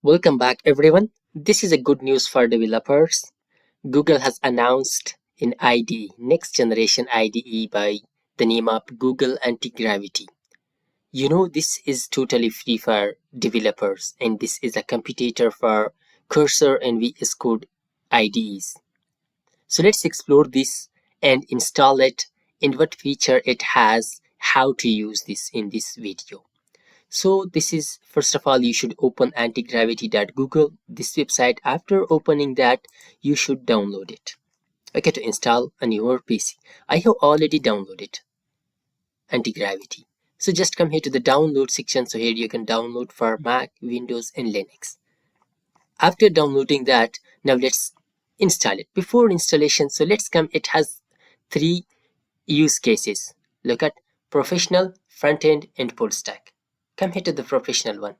Welcome back, everyone. This is a good news for developers. Google has announced an IDE, next generation IDE by the name of Google Antigravity. This is totally free for developers, and this is a competitor for Cursor and VS Code IDEs. So let's explore this and install it, and what feature it has, how to use this in this video. So this is, first of all, you should open antigravity.google, this website. After opening that, you should download it, okay, to install on your PC. I have already downloaded antigravity. So just come here to the download section. So here you can download for Mac, Windows and Linux. After downloading that, now let's install it. Before installation, so let's come, it has three use cases. Look at professional, front end and full stack. Come here to the professional one.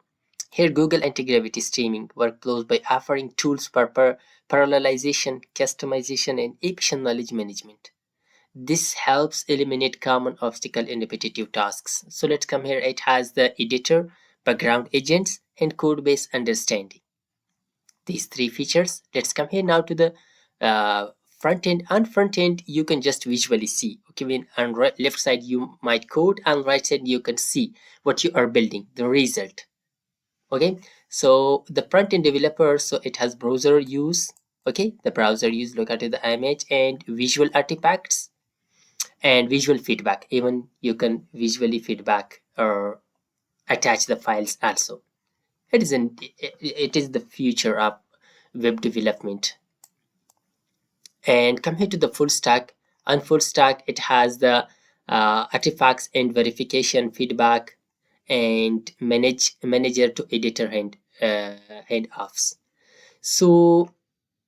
Here Google Antigravity streaming workflows by offering tools for parallelization, customization and efficient knowledge management. This helps eliminate common obstacle in repetitive tasks. So let's come here. It has the editor, background agents and code base understanding. These three features. Let's come here now to the front end. On front end you can just visually see, okay, when on left side you might code, on right side you can see what you are building, the result. Okay, so the front end developer, so it has browser use, okay, the browser use, look at the image and visual artifacts and visual feedback. Even you can visually feedback or attach the files also. It is the future of web development. And come here to the full stack. On full stack it has the artifacts and verification, feedback and manager to editor handoffs. So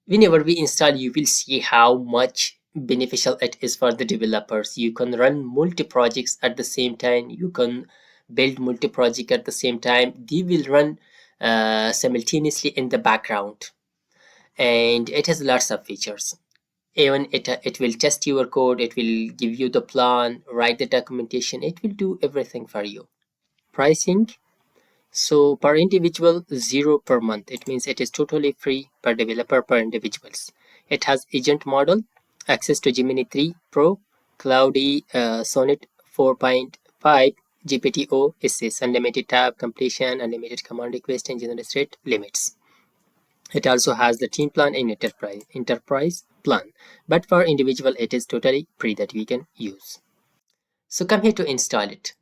whenever we install, you will see how much beneficial it is for the developers. You can run multi projects at the same time, you can build multi project at the same time. They will run simultaneously in the background, and it has lots of features. Even it will test your code, it will give you the plan, write the documentation, it will do everything for you. Pricing, so per individual 0 per month. It means it is totally free per developer, per individuals. It has agent model, access to Gemini 3 Pro, Cloudy, Sonnet 4.5, GPT-O, SS, unlimited tab completion, unlimited command request and generate rate limits. It also has the team plan and enterprise plan, but for individual it is totally free that we can use. So come here to install it.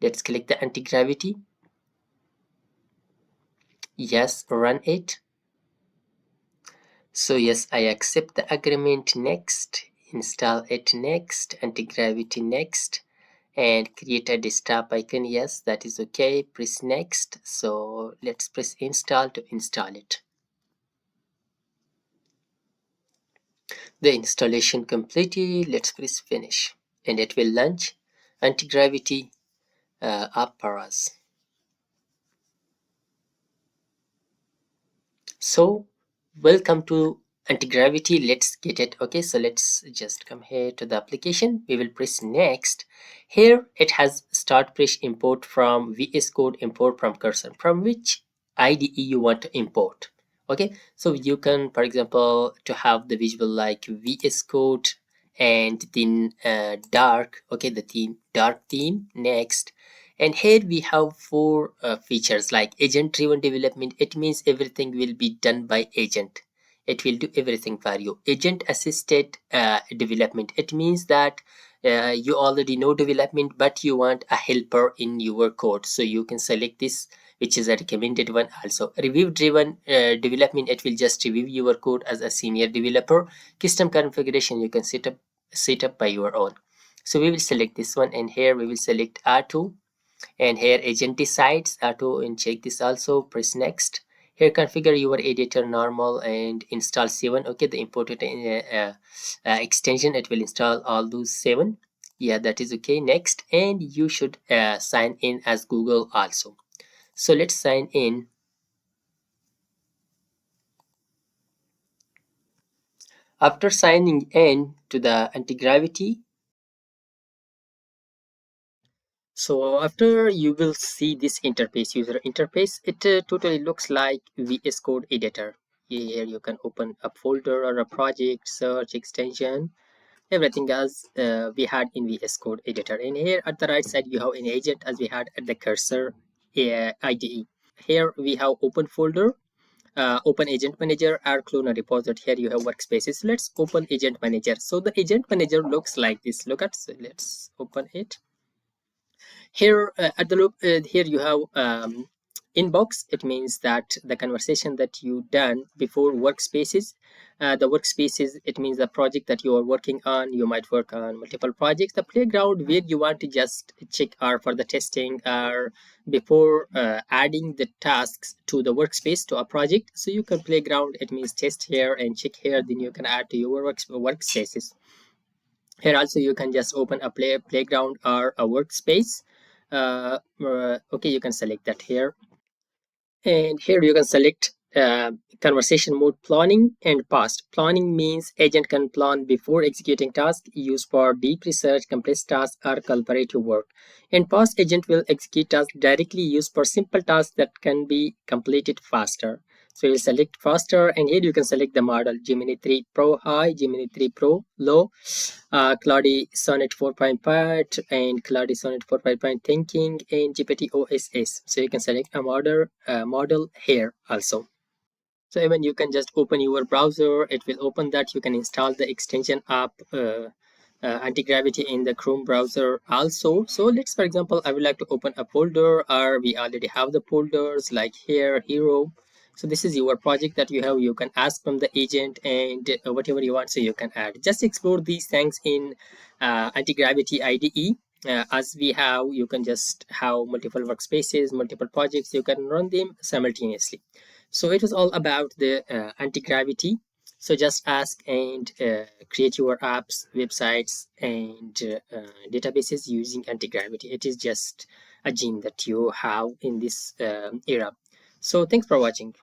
Let's click the anti-gravity. Yes, run it. So yes, I accept the agreement. Next, install it. Next, anti-gravity. Next, and create a desktop icon. Yes, that is okay. Press next. So let's press install to install it. The installation completed. Let's press finish and it will launch anti-gravity app for us. So welcome to anti-gravity. Let's get it. Okay, so let's just come here to the application. We will press next. Here it has start push import from VS Code, import from Cursor, from which IDE you want to import. Okay, so you can, for example, to have the visual like VS Code and then dark, okay, the theme, dark theme. Next, and here we have four features like agent driven development. It means everything will be done by agent, it will do everything for you. Agent assisted development, it means that you already know development but you want a helper in your code, so you can select this, which is a recommended one. Also review driven development, it will just review your code as a senior developer. Custom configuration, you can set up by your own. So we will select this one, and here we will select R2, and here agent decides auto, and check this also. Press next. Here configure your editor normal and install 7. Okay, the imported extension, it will install all those 7. Yeah, that is okay. Next, and you should sign in as Google also. So let's sign in. After signing in to the anti-gravity, So after you will see this interface, user interface, it totally looks like VS Code editor. Here you can open a folder or a project, search, extension, everything as we had in VS Code editor. And here at the right side, you have an agent as we had at the cursor IDE. Here we have open folder, open agent manager, or clone a repository. Here you have workspaces. Let's open agent manager. So the agent manager looks like this. Look at, so let's open it. Here at the loop, here you have inbox. It means that the conversation that you done before workspaces. The workspaces, it means the project that you are working on. You might work on multiple projects. The playground where you want to just check are for the testing or before adding the tasks to the workspace to a project. So you can playground, it means test here and check here, then you can add to your workspaces. Here also you can just open a playground or a workspace. Okay, you can select that here, and here you can select conversation mode planning and past. Planning means agent can plan before executing task, used for deep research, complex tasks, or collaborative work. And past agent will execute tasks directly, used for simple tasks that can be completed faster. So you select faster, and here you can select the model: Gemini 3 Pro High, Gemini 3 Pro Low, Claude Sonnet 4.5 and Claude Sonnet 4.5 Thinking, and GPT OSS. So you can select a model here also. So even you can just open your browser, it will open that. You can install the extension app Antigravity in the Chrome browser also. So let's, for example, I would like to open a folder, or we already have the folders like here, hero. So this is your project that you have. You can ask from the agent, and whatever you want, so you can add. Just explore these things in Antigravity IDE. As we have, you can just have multiple workspaces, multiple projects. You can run them simultaneously. So it was all about the anti-gravity. So just ask and create your apps, websites, and databases using anti-gravity. It is just a gene that you have in this era. So thanks for watching.